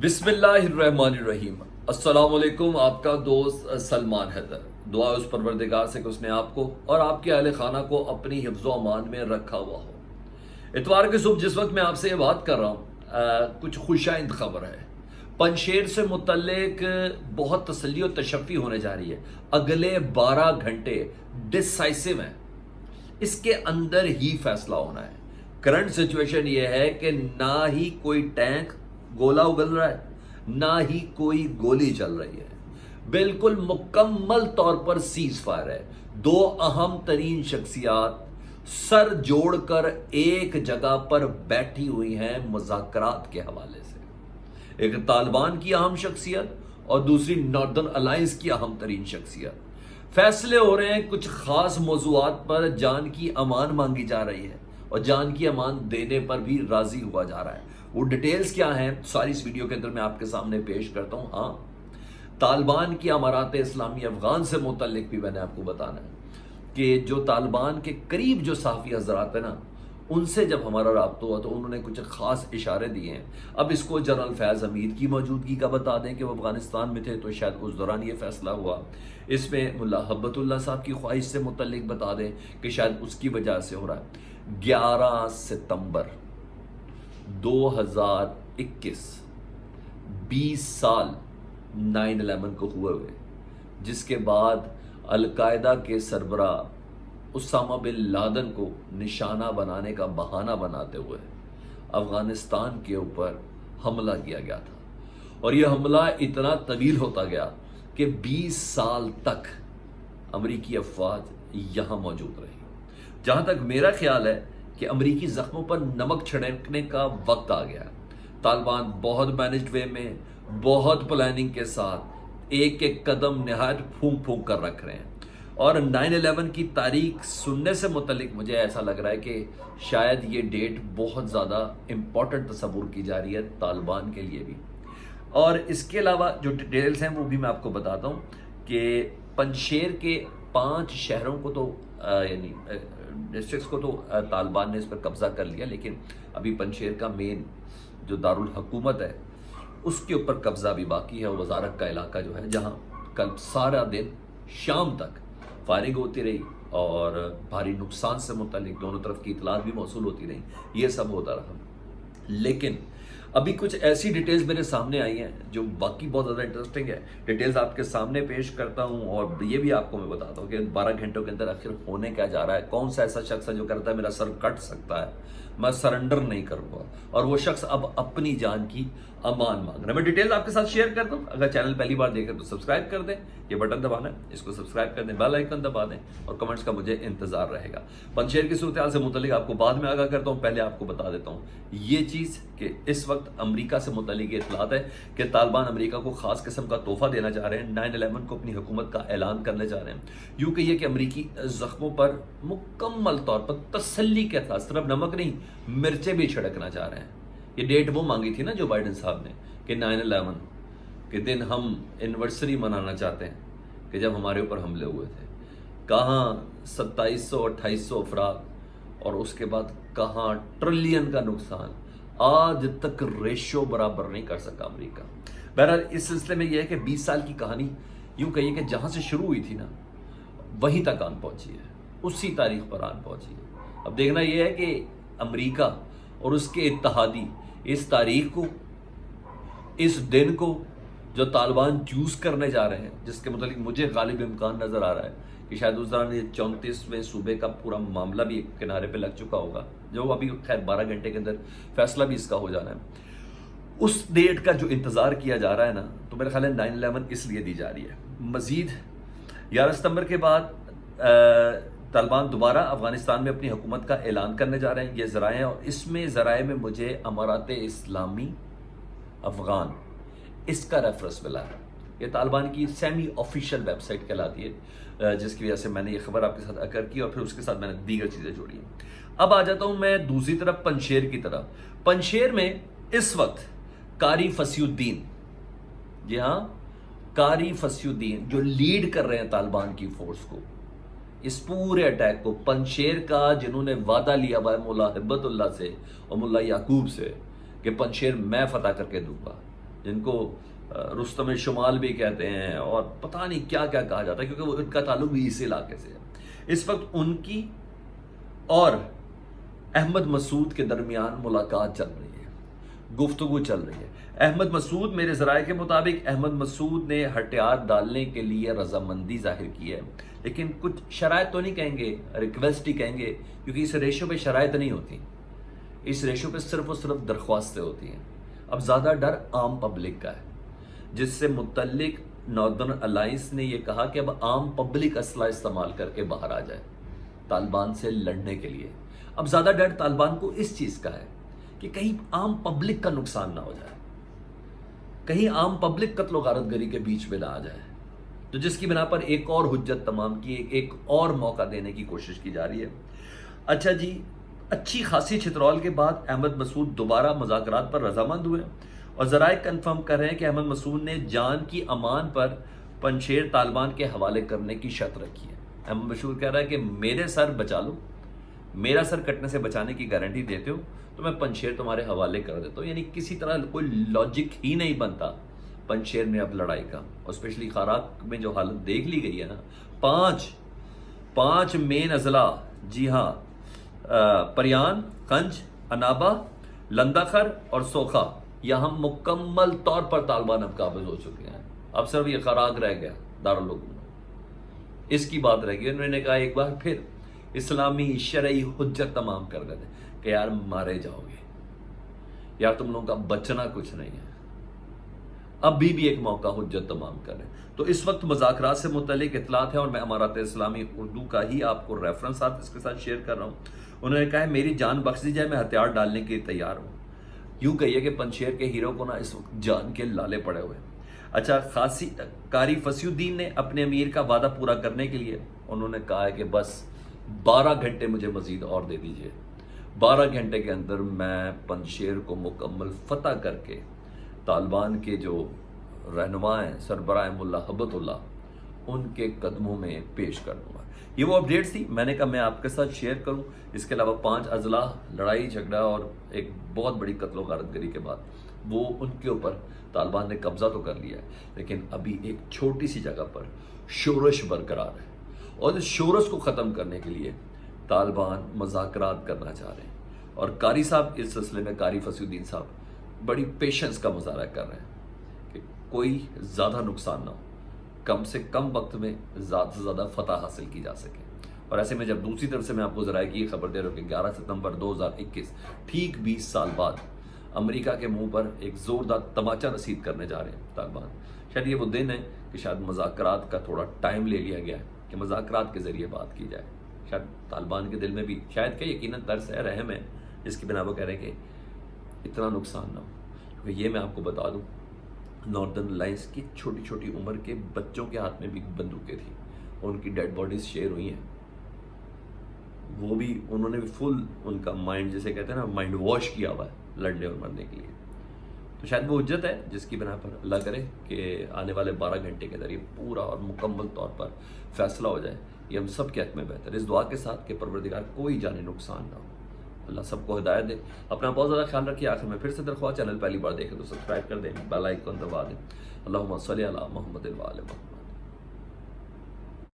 बिस्मिल्लाहिर्रहमानिर्रहीम। अस्सलाम वालेकुम। आपका दोस्त सलमान हैदर। दुआ उस परवरदिगार से कि उसने आपको और आपके अहले खाना को अपनी हिफ्ज़ व अमान में रखा हुआ हो। इतवार की सुबह जिस वक्त मैं आपसे ये बात कर रहा हूँ, कुछ खुशाइंद खबर है। पंजशेर से मुतल्लिक बहुत तसल्ली और तशफ़ी होने जा रही है। अगले 12 घंटे डिसाइसिव हैं, इसके अंदर ही फैसला होना है। करंट सिचुएशन ये है कि ना ही कोई टैंक गोला उगल रहा है, ना ही कोई गोली चल रही है। बिल्कुल मुकम्मल तौर पर सीज फायर है। दो अहम तरीन शख्सियात सर जोड़कर एक जगह पर बैठी हुई हैं मुज़ाकरात के हवाले से। एक तालिबान की अहम शख्सियत और दूसरी नॉर्दर्न अलायंस की अहम तरीन शख्सियत। फैसले हो रहे हैं, कुछ खास मौज़ूआत पर जान की अमान मांगी जा रही है और जान की अमान देने पर भी राजी हुआ जा रहा है। वो डिटेल्स क्या हैं, सारी इस वीडियो के अंदर मैं आपके सामने पेश करता हूं। हाँ, तालिबान की अमारात इस्लामी अफगान से मुतल्लिक भी मैंने आपको बताना है कि जो तालिबान के करीब जो सहाफ़ी हजरात है ना, उनसे जब हमारा राब्ता हुआ तो उन्होंने कुछ खास इशारे दिए हैं। अब इसको जनरल फैज़ हमीद की मौजूदगी का बता दें कि वो अफगानिस्तान में थे, तो शायद उस दौरान ये फैसला हुआ। इसमें मुल्ला हब्बतुल्लाह साहब की ख्वाहिश से मुतल्लिक बता दें कि शायद उसकी वजह से हो रहा है। 11 सितंबर 2021, 20 साल 9/11 को हुए, जिसके बाद अलकायदा के सरबरा उसामा बिन लादेन को निशाना बनाने का बहाना बनाते हुए अफगानिस्तान के ऊपर हमला किया गया था। और यह हमला इतना तवील होता गया कि 20 साल तक अमरीकी अफवाज यहाँ मौजूद रही। जहाँ तक मेरा ख्याल है कि अमरीकी जख्मों पर नमक छिड़कने का वक्त आ गया। तालिबान बहुत मैनेज्ड वे में, बहुत प्लानिंग के साथ एक एक कदम नहायत फूंक फूंक कर रख रहे हैं। और 9/11 की तारीख सुनने से मुतल्लिक मुझे ऐसा लग रहा है कि शायद ये डेट बहुत ज़्यादा इम्पॉर्टेंट तस्वुर की जा रही है तालिबान के लिए भी। और इसके अलावा जो डिटेल्स हैं वो भी मैं आपको बताता हूँ कि पंजशेर के 5 शहरों को तो यानी डिस्ट्रिक्ट्स को तो तालिबान ने इस पर कब्जा कर लिया, लेकिन अभी पंजशेर का मेन जो दारुल हुकूमत है उसके ऊपर कब्जा भी बाकी है। वजारत का इलाका जो है, जहाँ कल सारा दिन शाम तक फायरिंग होती रही और भारी नुकसान से मुतालिक दोनों तरफ की इतलात भी मौसूल होती रही, ये सब होता रहा। लेकिन अभी कुछ ऐसी डिटेल्स मेरे सामने आई हैं जो बाकी बहुत ज़्यादा इंटरेस्टिंग है। डिटेल्स आपके सामने पेश करता हूं और ये भी आपको मैं बताता हूं कि 12 घंटों के अंदर आखिर होने क्या जा रहा है। कौन सा ऐसा शख्स है जो करता है मेरा सर कट सकता है, मैं सरेंडर नहीं करूंगा, और वो शख्स अब अपनी जान की अमान मांग रहा है। मैं डिटेल्स आपके साथ शेयर कर दूं। अगर चैनल पहली बार देखें तो सब्सक्राइब कर दें, ये बटन दबाना है, इसको सब्सक्राइब कर दें, बेल आइकन दबा दें और कमेंट्स का मुझे इंतजार रहेगा। पंजशेर की सूरत हाल से मुतल्लिक आपको बाद में आगाह करता हूं, पहले आपको बता देता हूं ये चीज़ कि इस वक्त अमरीका से मुतल्लिक इतलात है कि तालिबान अमरीका को खास किस्म का तोहफा देना चाह रहे हैं। 9/11 को अपनी हुकूमत का ऐलान करने जा रहे हैं। यूँ कहिए कि अमरीकी जख्मों पर मुकम्मल तौर पर तसल्ली के साथ सिर्फ नमक नहीं, मिर्चें भी छिड़कना चाह रहे हैं। ये डेट वो मांगी थी ना जो बाइडेन साहब ने कि 9/11 के दिन हम एनिवर्सरी मनाना चाहते हैं कि जब हमारे ऊपर हमले हुए थे। कहाँ 2700-2800 अफराद और उसके बाद कहाँ ट्रिलियन का नुकसान। आज तक रेशो बराबर नहीं कर सका अमेरिका। बहरहाल इस सिलसिले में यह है कि 20 साल की कहानी यूं कहिए कि जहां से शुरू हुई थी ना वहीं तक आन पहुंची है, उसी तारीख पर आन पहुंची है। अब देखना यह है कि अमेरिका और उसके इत्तहादी इस तारीख को, इस दिन को जो तालिबान चूज करने जा रहे हैं, जिसके मतलब मुझे गालिब इम्कान नजर आ रहा है कि शायद उस दौरान ये 34वें सूबे का पूरा मामला भी एक किनारे पे लग चुका होगा, जो अभी खैर 12 घंटे के अंदर फैसला भी इसका हो जाना है। उस डेट का जो इंतज़ार किया जा रहा है ना, तो मेरा ख्याल है 9/11 इसलिए दी जा रही है। मज़ीद 11 सितंबर के बाद तालिबान दोबारा अफगानिस्तान में अपनी हुकूमत का ऐलान करने जा रहे हैं, ये ज़राए हैं। और इसमें ज़राए में मुझे अमारात इस्लामी अफगान इसका रेफरेंस मिला है। ये तालिबान की सेमी ऑफिशियल वेबसाइट कहलाती है, जिसकी वजह से मैंने ये खबर आपके साथ अकर की और फिर उसके साथ मैंने दीगर चीज़ें जोड़ी हैं। अब आ जाता हूं मैं दूसरी तरफ पंजशेर की तरफ। पंजशेर में इस वक्त कारी फसीउद्दीन, जी हाँ, कारी फसीउद्दीन जो लीड कर रहे हैं तालिबान की फोर्स को, इस पूरे अटैक को, पंजशेर का जिन्होंने वादा लिया हुआ है मुल्ला हिब्बतुल्लाह से और मुल्ला याकूब से कि पंजशेर मैं फतह करके दूंगा, جن کو رستم شمال بھی کہتے ہیں اور پتہ نہیں کیا کیا کہا جاتا ہے، کیونکہ وہ ان کا تعلق بھی اسی علاقے سے ہے۔ اس وقت ان کی اور احمد مسعود کے درمیان ملاقات چل رہی ہے، گفتگو چل رہی ہے۔ احمد مسعود، میرے ذرائع کے مطابق احمد مسعود نے ہتھیار ڈالنے کے لیے رضامندی ظاہر کی ہے، لیکن کچھ شرائط تو نہیں کہیں گے، ریکویسٹ ہی کہیں گے، کیونکہ اس ریشو پہ شرائط نہیں ہوتی، اس ریشو پہ صرف اور صرف درخواستیں ہوتی ہیں۔ اب زیادہ ڈر عام پبلک کا ہے، جس سے متعلق ناردرن الائنس نے یہ کہا کہ اب عام پبلک اسلحہ استعمال کر کے باہر آ جائے طالبان سے لڑنے کے لیے۔ اب زیادہ ڈر طالبان کو اس چیز کا ہے کہ کہیں عام پبلک کا نقصان نہ ہو جائے، کہیں عام پبلک قتل و غارت گری کے بیچ میں نہ آ جائے، تو جس کی بنا پر ایک اور حجت تمام کی، ایک اور موقع دینے کی کوشش کی جا رہی ہے۔ اچھا جی، اچھی خاصی چھترول کے بعد احمد مسعود دوبارہ مذاکرات پر رضامند ہوئے، اور ذرائع کنفرم کر رہے ہیں کہ احمد مسعود نے جان کی امان پر پنشیر طالبان کے حوالے کرنے کی شرط رکھی ہے۔ احمد مسعود کہہ رہا ہے کہ میرے سر بچا لو، میرا سر کٹنے سے بچانے کی گارنٹی دیتے ہو تو میں پنشیر تمہارے حوالے کر دیتا ہوں۔ یعنی کسی طرح کوئی لاجک ہی نہیں بنتا پنشیر میں اب لڑائی کا، اور اسپیشلی خاراک میں جو حالت دیکھ لی گئی ہے نا، پانچ مین اضلاع، جی ہاں، پریان، کنج، انابا، لنداخر اور سوکھا، یہاں مکمل طور پر طالبان اب قابض ہو چکے ہیں۔ اب صرف یہ خاراک رہ گیا دارالحکومت، اس کی بات رہ گئی۔ انہوں نے کہا ایک بار پھر اسلامی شرعی حجت تمام کر دیتے کہ یار مارے جاؤ گے، یار تم لوگوں کا بچنا کچھ نہیں ہے، ابھی بھی ایک موقع حجت تمام کریں۔ تو اس وقت مذاکرات سے متعلق اطلاعات ہیں، اور میں امارات اسلامی اردو کا ہی آپ کو ریفرنس اس کے ساتھ شیئر کر رہا ہوں۔ انہوں نے کہا ہے میری جان بخش دی جائے، میں ہتھیار ڈالنے کے لیے تیار ہوں۔ یوں کہیے کہ پنشیر کے ہیرو کو نا اس وقت جان کے لالے پڑے ہوئے۔ اچھا، خاصی قاری فصیح الدین نے اپنے امیر کا وعدہ پورا کرنے کے لیے انہوں نے کہا ہے کہ بس 12 گھنٹے مجھے مزید اور دے دیجئے، 12 گھنٹے کے اندر میں پنشیر کو مکمل فتح کر کے طالبان کے جو رہنما ہیں سربراہ ملا حبت اللہ، ان کے قدموں میں پیش کر دوں گا۔ یہ وہ اپڈیٹس تھی، میں نے کہا میں آپ کے ساتھ شیئر کروں۔ اس کے علاوہ 5 اضلاع لڑائی جھگڑا اور ایک بہت بڑی قتل و غارت گری کے بعد وہ ان کے اوپر طالبان نے قبضہ تو کر لیا ہے، لیکن ابھی ایک چھوٹی سی جگہ پر شورش برقرار ہے، اور اس شورش کو ختم کرنے کے لیے طالبان مذاکرات کرنا چاہ رہے ہیں، اور قاری صاحب اس سلسلے میں، قاری فصیح الدین صاحب بڑی پیشنس کا مظاہرہ کر رہے ہیں کہ کوئی زیادہ نقصان نہ ہو، کم سے کم وقت میں زیادہ سے زیادہ فتح حاصل کی جا سکے۔ اور ایسے میں جب دوسری طرف سے میں آپ کو ذرائع کی خبر دے رہا ہوں کہ 11 ستمبر 2021 ٹھیک 20 سال بعد امریکہ کے منہ پر ایک زوردار تماچا رسید کرنے جا رہے ہیں طالبان۔ شاید یہ وہ دن ہے کہ شاید مذاکرات کا تھوڑا ٹائم لے لیا گیا ہے کہ مذاکرات کے ذریعے بات کی جائے۔ شاید طالبان کے دل میں بھی شاید کہ یقیناً ترس ہے، رحم ہے، جس کی بنا وہ کہہ رہے ہیں کہ اتنا نقصان نہ ہو۔ کیونکہ یہ میں آپ کو بتا دوں، ناردرن الائنس کی چھوٹی چھوٹی عمر کے بچوں کے ہاتھ میں بھی بندوقیں تھیں، اور ان کی ڈیڈ باڈیز شیئر ہوئی ہیں۔ وہ بھی انہوں نے بھی فل ان کا مائنڈ، جسے کہتے ہیں نا، مائنڈ واش کیا ہوا ہے لڑنے اور مرنے کے لیے۔ تو شاید وہ حجت ہے جس کی بنا پر اللہ کرے کہ آنے والے 12 گھنٹے کے ذریعے پورا اور مکمل طور پر فیصلہ ہو جائے۔ یہ ہم سب کے حق میں بہتر ہے، اس دعا کے ساتھ کہ پروردگار کوئی جانی نقصان نہ ہو، اللہ سب کو ہدایت دے۔ اپنا بہت زیادہ خیال رکھیے۔ آخر میں پھر سے درخواست، چینل پہلی بار دیکھیں تو سبسکرائب کر دیں، بیل آئیکن دبا دیں۔ اللہم صلی علی محمد و آل محمد۔